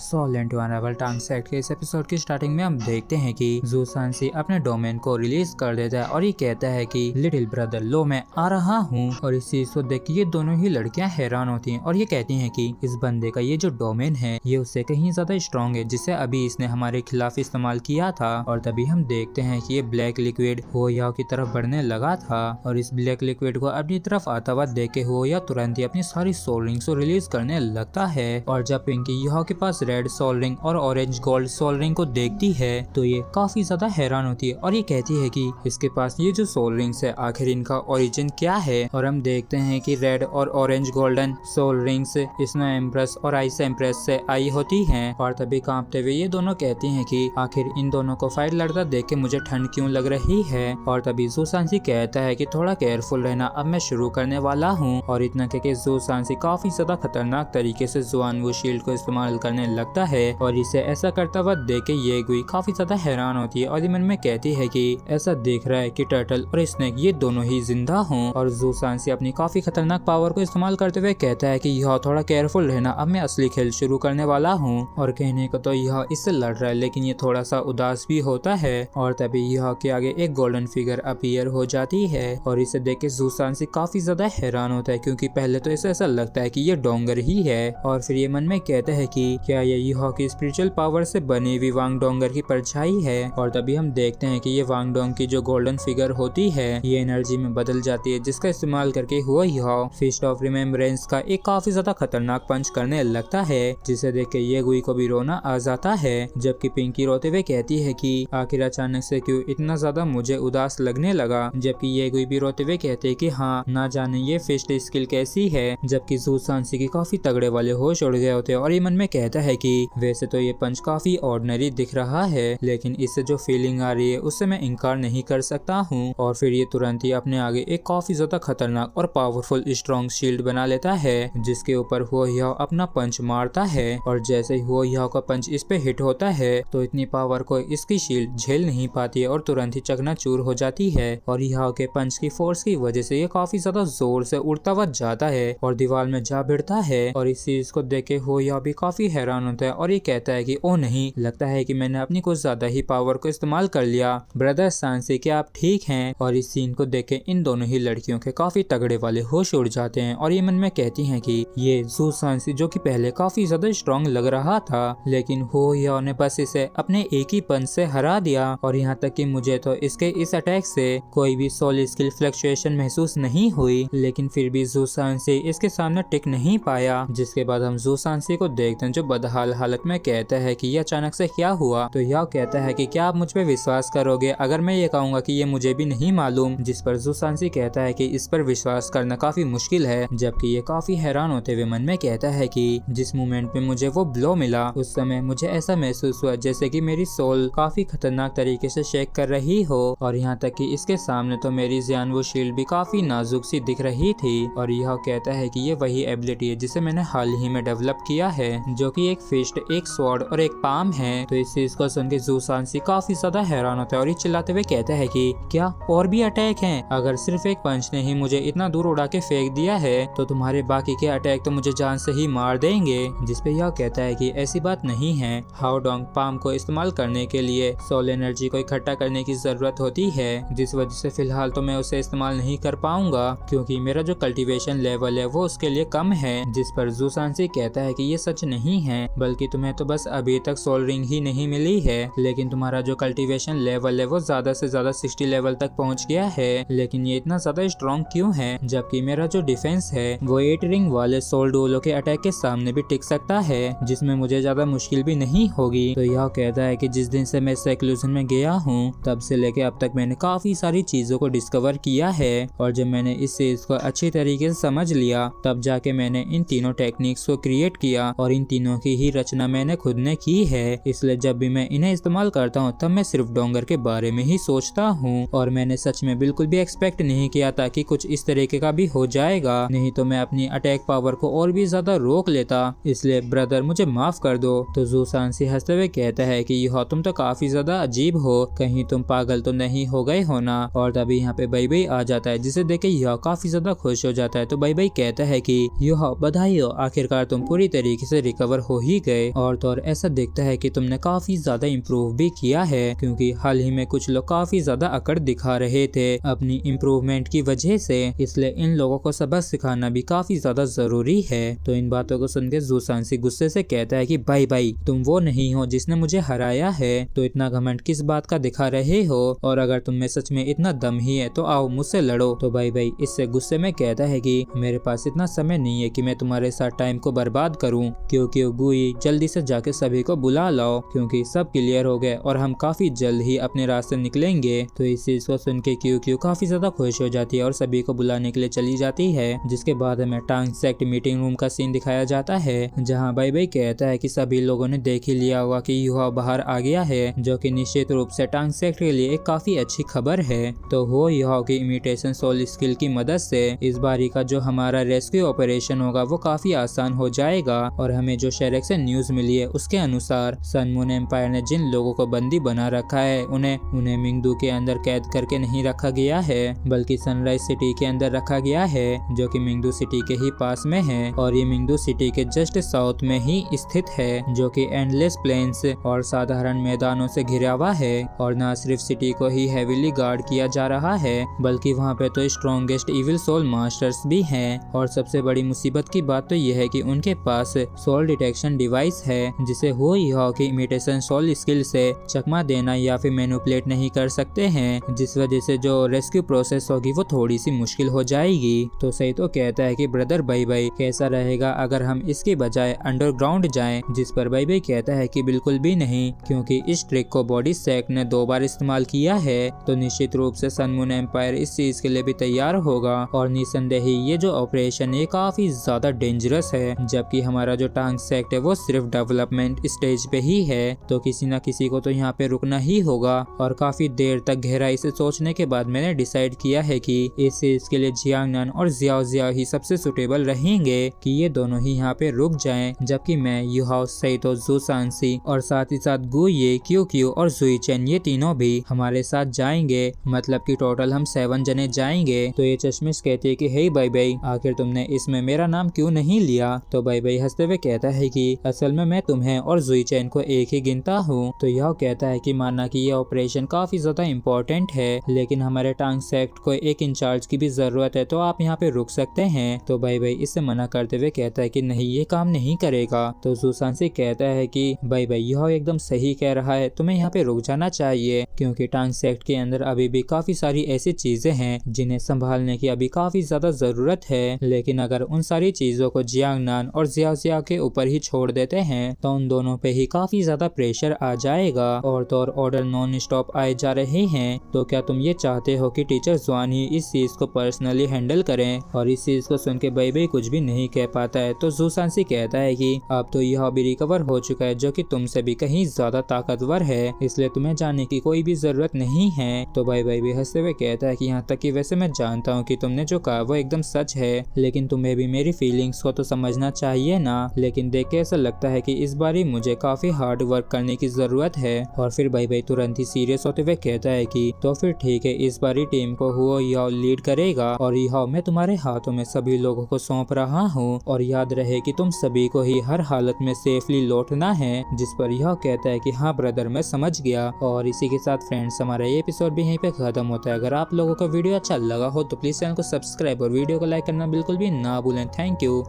सोलेंट to unravel टांग set के इस एपिसोड की स्टार्टिंग में हम देखते हैं कि जू सांसी अपने डोमेन को रिलीज कर देता है और ये कहता है कि लिटिल ब्रदर लो मैं आ रहा हूँ। और इस चीज को देख के ये दोनों ही लड़कियां हैरान होती हैं और ये कहती हैं कि इस बंदे का ये जो डोमेन है ये उससे कहीं ज्यादा स्ट्रॉन्ग है जिसे अभी इसने हमारे खिलाफ इस्तेमाल किया था। और तभी हम देखते हैं कि ये ब्लैक लिक्विड हो याओ की तरफ बढ़ने लगा था और इस ब्लैक लिक्विड को अपनी तरफ आता हुआ देखे हो या तुरंत ही अपनी सारी सोल रिंग्स को रिलीज करने लगता है। और जब पिंकी याओ के पास रेड सोल रिंग और ऑरेंज गोल्ड सोल रिंग को देखती है तो ये काफी ज्यादा हैरान होती है और ये कहती है कि इसके पास ये जो सोल रिंग्स है आखिर इनका ओरिजिन क्या है। और हम देखते हैं कि रेड और orange golden soul rings snow empress और आइस एम्प्रेस से आई होती हैं। और तभी कांपते हुए ये दोनों कहती हैं कि आखिर इन दोनों को फाइट लड़ता देख के मुझे ठंड क्यों लग रही है। और तभी जू सांसी कहता है कि थोड़ा केयरफुल रहना, अब मैं शुरू करने वाला हूँ। और इतना कहके जू सांसी काफी ज्यादा खतरनाक तरीके से जुआनवू शील्ड को इस्तेमाल करने लगता है और इसे ऐसा करता हुआ देख के ये गुई काफी ज्यादा हैरान होती है और ये मन में कहती है कि ऐसा देख रहा है कि टर्टल और स्नेक ये दोनों ही जिंदा हों। और जू सांसी अपनी काफी खतरनाक पावर को इस्तेमाल करते हुए कहता है कि यह थोड़ा केयरफुल रहना, अब मैं असली खेल शुरू करने वाला हूँ। और कहने को तो यह इससे लड़ रहा है लेकिन ये थोड़ा सा उदास भी होता है। और तभी यह के आगे एक गोल्डन फिगर अपीयर हो जाती है और इसे देख के जू सांसी काफी ज्यादा हैरान होता है क्योंकि पहले तो इसे ऐसा लगता है कि ये डोंगर ही है। और फिर ये मन में कहता है कि क्या ये यह की स्पिरिचुअल पावर से बनी हुई वांग डोंगर की परछाई है। और तभी हम देखते हैं कि ये वांग डोंग की जो गोल्डन फिगर होती है ये एनर्जी में बदल जाती है जिसका इस्तेमाल करके हुआ यह फिस्ट ऑफ रिमेम्बरेंस का एक काफी ज्यादा खतरनाक पंच करने लगता है जिसे देख के ये गुई को भी रोना आ जाता है। जबकि पिंकी रोते हुए कहती है कि आखिर अचानक से क्यों इतना ज्यादा मुझे उदास लगने लगा। जबकि ये गुई भी रोते हुए कहते हैं कि हाँ ना जाने ये फिस्ट स्किल कैसी है। जबकि जू सांसी की काफी तगड़े वाले होश उड़ गए होते हैं और ये मन में कहता है कि वैसे तो ये पंच काफी ऑर्डिनरी दिख रहा है लेकिन इससे जो फीलिंग आ रही है उससे मैं इनकार नहीं कर सकता हूँ। और फिर ये तुरंत ही अपने आगे एक काफी ज्यादा खतरनाक और पावरफुल स्ट्रॉन्ग शील्ड बना लेता है जिसके ऊपर हुआ याओ अपना पंच मारता है। और जैसे ही हुआ याओ का पंच इस पे हिट होता है तो इतनी पावर को इसकी शील्ड झेल नहीं पाती है और तुरंत ही चकनाचूर हो जाती है। और याओ के पंच की फोर्स की वजह से ये काफी ज्यादा जोर से उड़ता हुआ जाता है और दीवार में जा भिड़ता है। और इस चीज को देख के हो याओ भी काफी हैरान होता है और ये कहता है कि ओ नहीं, लगता है कि मैंने अपनी कुछ ज्यादा ही पावर को इस्तेमाल कर लिया। ब्रदर सांसी क्या आप ठीक हैं? और इस सीन को देख के इन दोनों ही लड़कियों के काफी तगड़े वाले होश उड़ जाते हैं और ये मन में कहती हैं कि ये जू सांसी जो कि पहले काफी ज्यादा स्ट्रॉन्ग लग रहा था लेकिन हो याओ ने बस इसे अपने एक ही पंच से हरा दिया। और यहाँ तक कि मुझे तो इसके इस अटैक से कोई भी सोल स्किल फ्लक्चुएशन महसूस नहीं हुई लेकिन फिर भी जू सांसी इसके सामने टिक नहीं पाया। जिसके बाद हम जू सांसी को देखते हैं जो बदहाल हालत में कहता है कि ये अचानक से क्या हुआ। तो याओ कहता है कि क्या आप मुझ पे विश्वास करोगे अगर मैं ये कहूँगा कि ये मुझे भी नहीं मालूम। जिस पर जू सांसी कहता है कि इस पर विश्वास करना काफी मुश्किल है। जबकि ये काफी हैरान होते हुए मन में कहता है कि जिस मोमेंट में मुझे वो ब्लो मिला उस समय मुझे ऐसा महसूस हुआ जैसे कि मेरी सोल काफी खतरनाक तरीके से शेक कर रही हो। और यहाँ तक कि इसके सामने तो मेरी जियानवू शील्ड भी काफी नाजुक सी दिख रही थी। और यह कहता है कि ये वही एबिलिटी है जिसे मैंने हाल ही में डेवलप किया है जो कि एक फिस्ट, एक स्वॉर्ड और एक पाम है। तो इस चीज को सुन के जू सांसी काफी ज्यादा हैरान होता है और ये चिल्लाते हुए कहता है कि क्या और भी अटैक हैं? अगर सिर्फ एक पंच ने ही मुझे इतना दूर उड़ा के फेंक दिया है तो तुम्हारे बाकी के अटैक तो मुझे जान से ही मार देंगे। जिस पे यह कहता है कि ऐसी बात नहीं है, हाओडोंग पाम को इस्तेमाल करने के लिए सोल एनर्जी को इकट्ठा करने की जरूरत होती है जिस वजह से फिलहाल तो मैं उसे इस्तेमाल नहीं कर पाऊंगा क्योंकि मेरा जो कल्टीवेशन लेवल है वो उसके लिए कम है। जिस पर जू सांसी कहता है कि ये सच नहीं है बल्कि तुम्हें तो बस अभी तक सोल रिंग ही नहीं मिली है लेकिन तुम्हारा जो कल्टीवेशन लेवल है वो ज्यादा से ज्यादा 60 लेवल तक पहुंच गया है। लेकिन ये इतना ज्यादा स्ट्रॉन्ग क्यों है जबकि मेरा जो डिफेंस है वो 8 रिंग वाले सोल डोलो के अटैक के सामने भी टिक सकता है जिसमें मुझे ज्यादा मुश्किल भी नहीं होगी। तो यह कहता है कि जिस दिन से मैं सेक्लूजन में गया हूँ तब से लेके अब तक मैंने काफी सारी चीजों को डिस्कवर किया है और जब मैंने इस चीज को अच्छी तरीके से समझ लिया तब जाके मैंने इन तीनों टेक्निक्स को क्रिएट किया और इन तीनों की ही रचना मैंने खुद ने की है। इसलिए जब भी मैं इन्हें इस्तेमाल करता हूँ तब मैं सिर्फ डोंगर के बारे में ही सोचता हूँ और मैंने सच में बिल्कुल भी एक्सपेक्ट नहीं किया था कि कुछ इस तरीके का भी हो जाएगा, नहीं तो मैं अपनी अटैक पावर को और भी ज्यादा रोक लेता। इसलिए ब्रदर मुझे माफ कर दो। तो जू सांसी हंसते हुए कहता है कि यह तुम तो काफी ज्यादा अजीब हो, कहीं तुम पागल तो नहीं हो गए हो ना। और तभी यहाँ पे बई बई आ जाता है जिसे देख के यह काफी ज्यादा खुश हो जाता है। तो बई बई कहता है कि यह बधाई हो, आखिरकार तुम पूरी तरीके से रिकवर हो ही ही गए। और तो और ऐसा दिखता है कि तुमने काफी ज्यादा इम्प्रूव भी किया है, क्योंकि हाल ही में कुछ लोग काफी ज्यादा अकड़ दिखा रहे थे अपनी इम्प्रूवमेंट की वजह से, इसलिए इन लोगों को सबक सिखाना भी काफी ज्यादा जरूरी है। तो इन बातों को सुनकर ज़ूसांसी गुस्से से कहता है कि भाई तुम वो नहीं हो जिसने मुझे हराया है, तो इतना घमंड किस बात का दिखा रहे हो, और अगर तुम में सच में इतना दम ही है तो आओ मुझसे लड़ो। तो भाई इससे गुस्से में कहता है कि मेरे पास इतना समय नहीं है कि मैं तुम्हारे साथ टाइम को बर्बाद करूं, क्योंकि गुई जल्दी से जाके सभी को बुला लाओ, क्योंकि सब क्लियर हो गए और हम काफी जल्द ही अपने रास्ते निकलेंगे। तो इस चीज को सुन के क्यू काफी ज्यादा खुश हो जाती है और सभी को बुलाने के लिए चली जाती है। जिसके बाद हमें टांग सेक्ट मीटिंग रूम का सीन दिखाया जाता है, जहाँ भाई कहता है कि सभी लोगों ने देख ही लिया हुआ कि युहा बाहर आ गया है, जो कि निश्चित रूप से टांग सेक्ट के लिए एक काफी अच्छी खबर है। तो वो युहा की इमिटेशन सोल स्किल की मदद से इस बारी का जो हमारा रेस्क्यू ऑपरेशन होगा वो काफी आसान हो जाएगा। और हमें जो शेरेक से न्यूज मिली है उसके अनुसार सन मून एम्पायर ने जिन लोगों को बंदी बना रखा है उन्हें मिंगदू के अंदर कैद करके नहीं रखा गया है, बल्कि सनराइज सिटी के अंदर रखा गया है, जो कि मिंगदू सिटी के ही पास में है। और ये मिंगदू सिटी के जस्ट साउथ में ही स्थित है, जो कि एंडलेस प्लेन्स और साधारण मैदानों से घिरा हुआ है। और न सिर्फ सिटी को ही हेवीली गार्ड किया जा रहा है, बल्कि वहाँ पे तो स्ट्रॉन्गेस्ट इविल सोल मास्टर्स भी हैं। और सबसे बड़ी मुसीबत की बात तो यह है कि उनके पास सोल डिटेक्शन डिवाइस है, जिसे हो युहा की इमिटेशन सोल स्किल से चकमा देना या फिर मैनिपुलेट नहीं कर सकते हैं, जिस वजह से जो रेस्क्यू प्रोसेस होगी वो थोड़ी सी मुश्किल हो जाएगी। तो सही तो कहता है कि ब्रदर भाई कैसा रहेगा अगर हम इसके बजाय अंडरग्राउंड जाएं, जिस पर भाई कहता है कि बिल्कुल भी नहीं, क्योंकि इस ट्रिक को बॉडी सेक्ट ने 2 बार इस्तेमाल किया है। तो निश्चित रूप से सन मून एम्पायर इस चीज के लिए भी तैयार होगा। और निसंदेह ये जो ऑपरेशन ये काफी ज्यादा डेंजरस है, जबकि हमारा जो टांग सेक्ट है वो सिर्फ डेवलपमेंट स्टेज पे ही है। तो किसी न किसी को तो यहाँ पे रुकना ही होगा। और काफी देर तक गहराई से सोचने के बाद मैंने डिसाइड किया है कि इस चीज के लिए जियांगनान और जियाओ ही सबसे सुटेबल रहेंगे कि ये दोनों ही यहाँ पे रुक जाएं, जबकि मैं युहाओ सैतो ज़ूसांसी और साथ ही साथ गुये क्यू और जुईचेन ये तीनों भी हमारे साथ जाएंगे, मतलब कि टोटल हम 7 जने जाएंगे। तो ये चश्मिश कहती है कि हे भाई आखिर तुमने इसमें मेरा नाम क्यों नहीं लिया। तो भाई हंसते हुए कहता है कि असल में मैं तुम्हें और जुईचेन को एक ही गिनता हूँ। तो यह कहता है कि माना कि ये ऑपरेशन काफी ज्यादा इम्पोर्टेंट है, लेकिन हमारे टांग सेक्ट को एक इंचार्ज की भी जरूरत है, तो आप यहाँ पे रुक सकते हैं। तो भाई इससे मना करते हुए कहता है कि नहीं ये काम नहीं करेगा। तो ज़ूसांसी कहता है कि भाई यह एकदम सही कह रहा है, तुम्हें यहाँ पे रुक जाना चाहिए, क्योंकि टांग सेक्ट के अंदर अभी भी काफी सारी ऐसी चीजें हैं जिन्हें संभालने की अभी काफी ज्यादा जरूरत है। लेकिन अगर उन सारी चीजों को जियांगनान और जियाओ के ऊपर ही छोड़ देते हैं तो उन दोनों पे ही काफी ज्यादा प्रेशर आ जाएगा। और तो और ऑर्डर नॉन स्टॉप आए जा रहे हैं। तो क्या तुम ये चाहते हो कि टीचर जुआन ही इस चीज को पर्सनली हैंडल करें। और इस चीज को सुन के भाई कुछ भी नहीं कह पाता है। तो ज़ूसांसी कहता है कि अब तो यह भी रिकवर हो चुका है, जो कि तुमसे भी कहीं ज्यादा ताकतवर है, इसलिए तुम्हें जाने की कोई भी जरूरत नहीं है। तो भाई भी हंसते हुए कहता है कि यहाँ तक कि वैसे मैं जानता हूँ कि तुमने जो कहा वो एकदम सच है, लेकिन तुम्हें भी मेरी फीलिंग्स को तो समझना चाहिए ना। लेकिन देख के ऐसा लगता है कि इस बार ही मुझे काफी हार्ड वर्क करने की जरूरत है। और फिर भाई तुरंत ही सीरियस होते हुए कहता है कि तो फिर ठीक है, इस बारी टीम को हुआ याओ लीड करेगा और याओ मैं तुम्हारे हाथों में सभी लोगों को सौंप रहा हूँ। और याद रहे कि तुम सभी को ही हर हालत में सेफली लौटना है। जिस पर यह कहता है कि हाँ ब्रदर मैं समझ गया। और इसी के साथ फ्रेंड्स हमारा ये एपिसोड भी यहीं पे खत्म होता है। अगर आप लोगों को वीडियो अच्छा लगा हो तो प्लीज चैनल को सब्सक्राइब और वीडियो को लाइक करना बिल्कुल भी ना भूलें। Thank you.